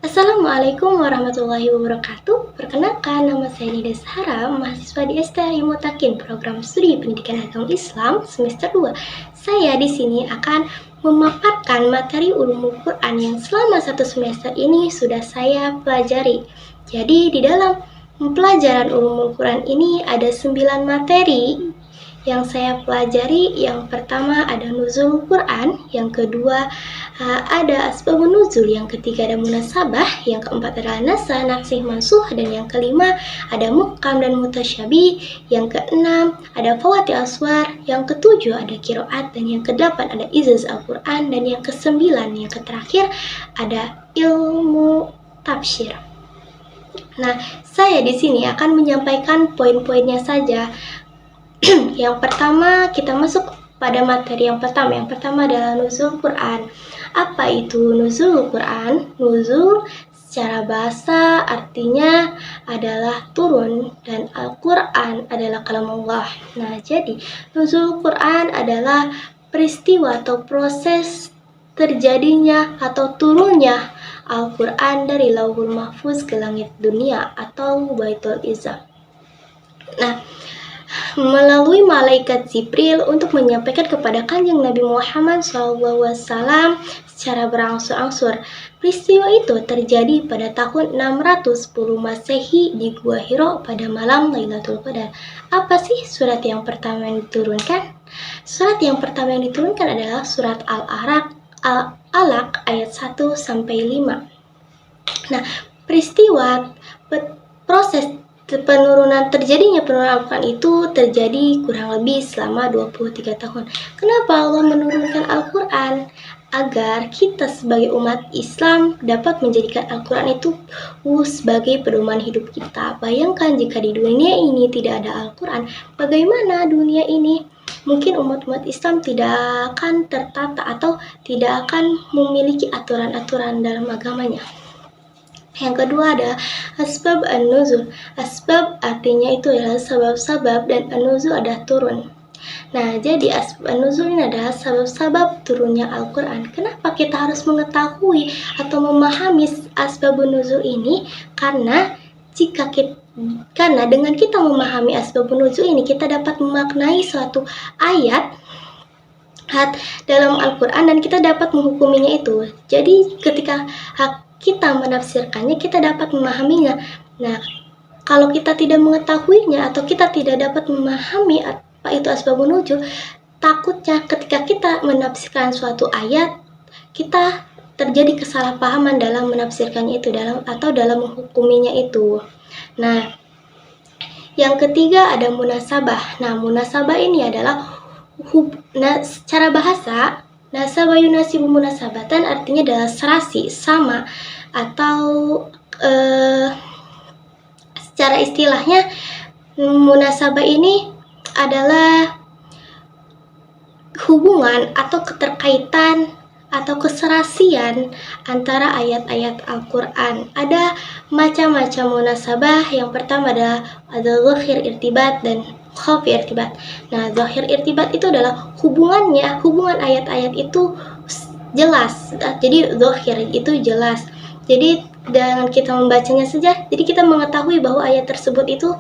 Assalamualaikum warahmatullahi wabarakatuh. Perkenalkan, nama saya Nida Sahara, mahasiswa di STI Mutakin, program studi pendidikan agama Islam semester 2. Saya di sini akan memaparkan materi ulumul Quran yang selama satu semester ini sudah saya pelajari. Jadi di dalam pelajaran ulumul Quran ini ada 9 materi yang saya pelajari. Yang pertama ada nuzul Quran, yang kedua ada asbabun nuzul, yang ketiga ada munasabah, yang keempat adalah nasakh, nasikh, mansuh, dan yang kelima ada muhkam dan mutasyabih, yang keenam ada fawati aswar, yang ketujuh ada qiraat, dan yang kedelapan ada izaz Al-Quran, dan yang kesembilan, yang terakhir ada ilmu tafsir. Nah, saya di sini akan menyampaikan poin-poinnya saja. Yang pertama, kita masuk pada materi yang pertama. Yang pertama adalah nuzul Quran. Apa itu nuzul Quran? Nuzul secara bahasa artinya adalah turun, dan Al-Quran adalah kalamullah. Nah, jadi nuzul Quran adalah peristiwa atau proses terjadinya atau turunnya Al-Quran dari Lauhul Mahfuz ke langit dunia atau Baitul Izzah. Nah, melalui malaikat Jibril untuk menyampaikan kepada Kanjeng Nabi Muhammad SAW secara berangsur-angsur. Peristiwa itu terjadi pada tahun 610 Masehi di Gua Hiro pada malam Lailatul Qadar. Apa sih surat yang pertama yang diturunkan? Surat yang pertama yang diturunkan adalah surat Al-Alaq ayat 1-5. Nah, peristiwa proses terjadinya penurunan Al-Quran itu terjadi kurang lebih selama 23 tahun. Kenapa Allah menurunkan Al-Quran? Agar kita sebagai umat Islam dapat menjadikan Al-Quran itu sebagai pedoman hidup kita. Bayangkan jika di dunia ini tidak ada Al-Quran, bagaimana dunia ini? Mungkin umat-umat Islam tidak akan tertata atau tidak akan memiliki aturan-aturan dalam agamanya. Yang kedua ada asbab an-nuzul. Asbab artinya itu adalah sebab-sebab, dan an-nuzul adalah turun. Nah, jadi asbab an-nuzul ini adalah sebab-sebab turunnya Al-Quran. Kenapa kita harus mengetahui atau memahami asbabun nuzul ini? Karena dengan kita memahami asbabun nuzul ini, kita dapat memaknai suatu ayat dalam Al-Quran dan kita dapat menghukuminya itu. Jadi ketika kita menafsirkannya, kita dapat memahaminya. Nah, kalau kita tidak mengetahuinya atau kita tidak dapat memahami apa itu asbabun nuzul, takutnya ketika kita menafsirkan suatu ayat, kita terjadi kesalahpahaman dalam menafsirkannya itu, dalam menghukuminya itu. Nah, yang ketiga ada munasabah. Nah, munasabah ini adalah secara bahasa nasabah yunasibu munasabatan artinya adalah serasi, sama, atau secara istilahnya munasabah ini adalah hubungan atau keterkaitan atau keserasian antara ayat-ayat Al-Quran. Ada macam-macam munasabah. Yang pertama ada zahir irtibat dan khafi irtibat. Nah, zahir irtibat itu adalah hubungan ayat-ayat itu jelas. Jadi zahir itu jelas. Jadi dengan kita membacanya saja, jadi kita mengetahui bahwa ayat tersebut itu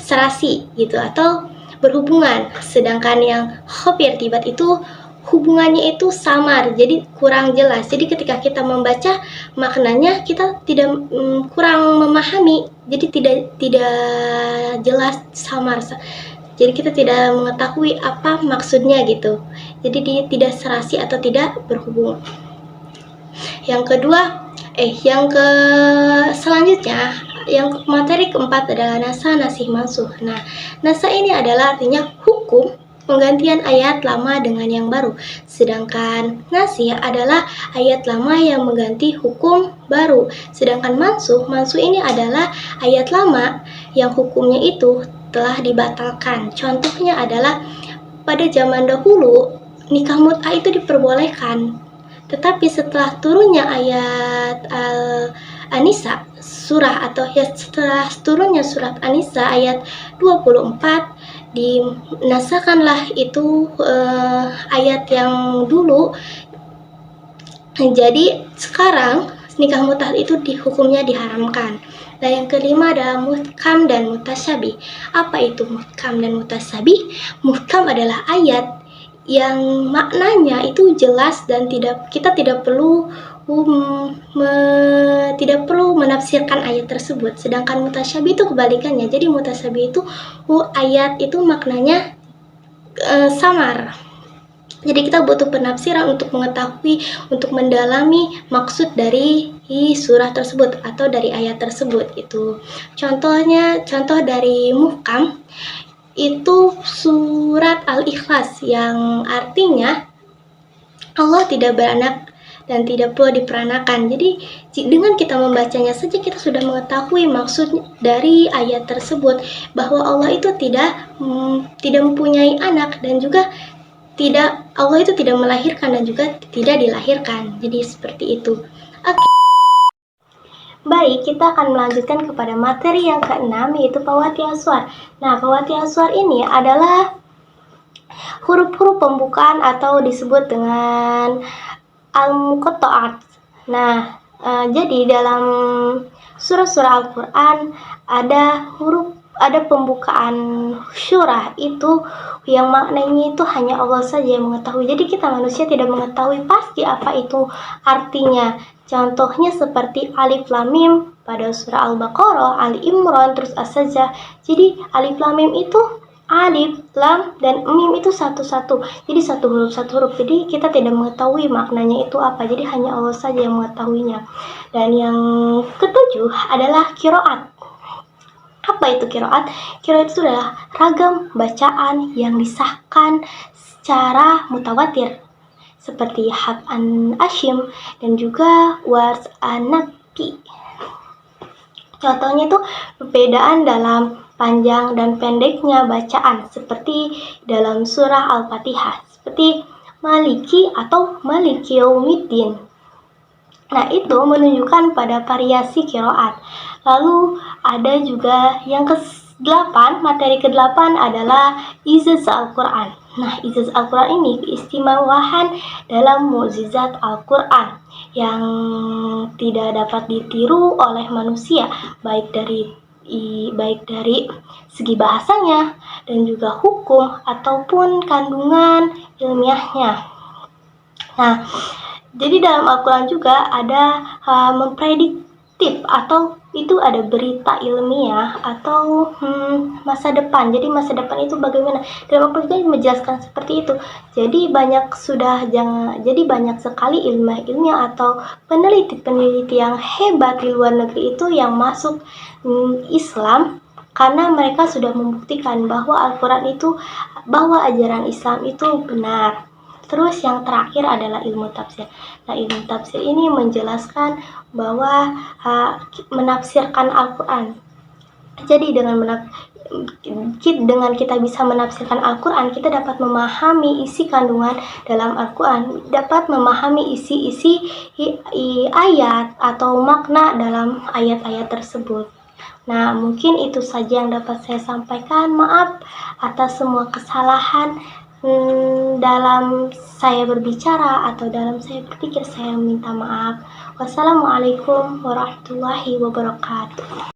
serasi gitu atau berhubungan. Sedangkan yang khafi irtibat itu hubungannya itu samar, jadi kurang jelas. Jadi ketika kita membaca maknanya kita tidak kurang memahami, jadi tidak jelas, samar. Jadi kita tidak mengetahui apa maksudnya gitu. Jadi dia tidak serasi atau tidak berhubung. Selanjutnya, yang materi keempat adalah nasakh, nasikh, mansuh. Nah, nasakh ini adalah artinya hukum penggantian ayat lama dengan yang baru. Sedangkan nasikh adalah ayat lama yang mengganti hukum baru. Sedangkan mansuh ini adalah ayat lama yang hukumnya itu telah dibatalkan. Contohnya adalah pada zaman dahulu nikah mut'ah itu diperbolehkan. Tetapi setelah turunnya ayat An-Nisa setelah turunnya surat An-Nisa ayat 24, dinasakanlah itu ayat yang dulu. Jadi sekarang nikah mut'ah itu hukumnya diharamkan. Nah, yang kelima adalah muhkam dan mutasyabih. Apa itu muhkam dan mutasyabih? Muhkam adalah ayat yang maknanya itu jelas dan kita tidak perlu menafsirkan ayat tersebut. Sedangkan mutasyabih itu kebalikannya. Jadi mutasyabih itu ayat itu maknanya samar. Jadi kita butuh penafsiran untuk mengetahui, untuk mendalami maksud dari surah tersebut atau dari ayat tersebut. Itu contoh dari muhkam itu surat Al-Ikhlas yang artinya Allah tidak beranak dan tidak pula diperanakan. Jadi dengan kita membacanya saja kita sudah mengetahui maksud dari ayat tersebut, bahwa Allah itu tidak mempunyai anak dan juga Allah itu tidak melahirkan dan juga tidak dilahirkan. Jadi seperti itu. Oke. Baik, kita akan melanjutkan kepada materi yang keenam, yaitu Fawati Aswar. Nah, Fawati Aswar ini adalah huruf-huruf pembukaan atau disebut dengan al-muqatta'at. Nah, jadi dalam surah-surah Al-Quran ada pembukaan surah itu yang maknanya itu hanya Allah saja yang mengetahui. Jadi kita manusia tidak mengetahui pasti apa itu artinya. Contohnya seperti Alif Lam Mim pada surah Al-Baqarah, Ali Imran, terus As-Sajdah. Jadi Alif Lam Mim itu Alif, Lam, dan Mim itu satu-satu. Jadi satu huruf. Jadi kita tidak mengetahui maknanya itu apa. Jadi hanya Allah saja yang mengetahuinya. Dan yang ketujuh adalah qiraat. Apa itu qiraat? Qiraat itu adalah ragam bacaan yang disahkan secara mutawatir, seperti Hafs an Asim dan juga Warsh an-Nafi. Contohnya itu perbedaan dalam panjang dan pendeknya bacaan, seperti dalam surah Al-Fatihah, seperti Maliki atau Maliki Yaumiddin. Nah, itu menunjukkan pada variasi qiraat. Lalu ada juga yang ke-8, materi ke-8 adalah ijazah Al-Quran. Nah, ijazah Al-Quran ini keistimewaan dalam mukjizat Al-Quran yang tidak dapat ditiru oleh manusia, baik dari segi bahasanya dan juga hukum ataupun kandungan ilmiahnya. Nah, jadi dalam Al-Quran juga ada memprediktif atau itu ada berita ilmiah atau masa depan. Jadi masa depan itu bagaimana? Dalam Al-Quran juga menjelaskan seperti itu. Jadi banyak sekali ilmiah atau peneliti yang hebat di luar negeri itu yang masuk Islam, karena mereka sudah membuktikan bahwa bahwa ajaran Islam itu benar. Terus yang terakhir adalah ilmu tafsir. Nah, ilmu tafsir ini menjelaskan bahwa menafsirkan Al-Quran. Jadi dengan kita bisa menafsirkan Al-Quran, kita dapat memahami isi kandungan dalam Al-Quran, dapat memahami isi ayat atau makna dalam ayat-ayat tersebut. Nah, mungkin itu saja yang dapat saya sampaikan. Maaf atas semua kesalahan dalam saya berbicara atau dalam saya berpikir. Saya minta maaf. Wassalamualaikum warahmatullahi wabarakatuh.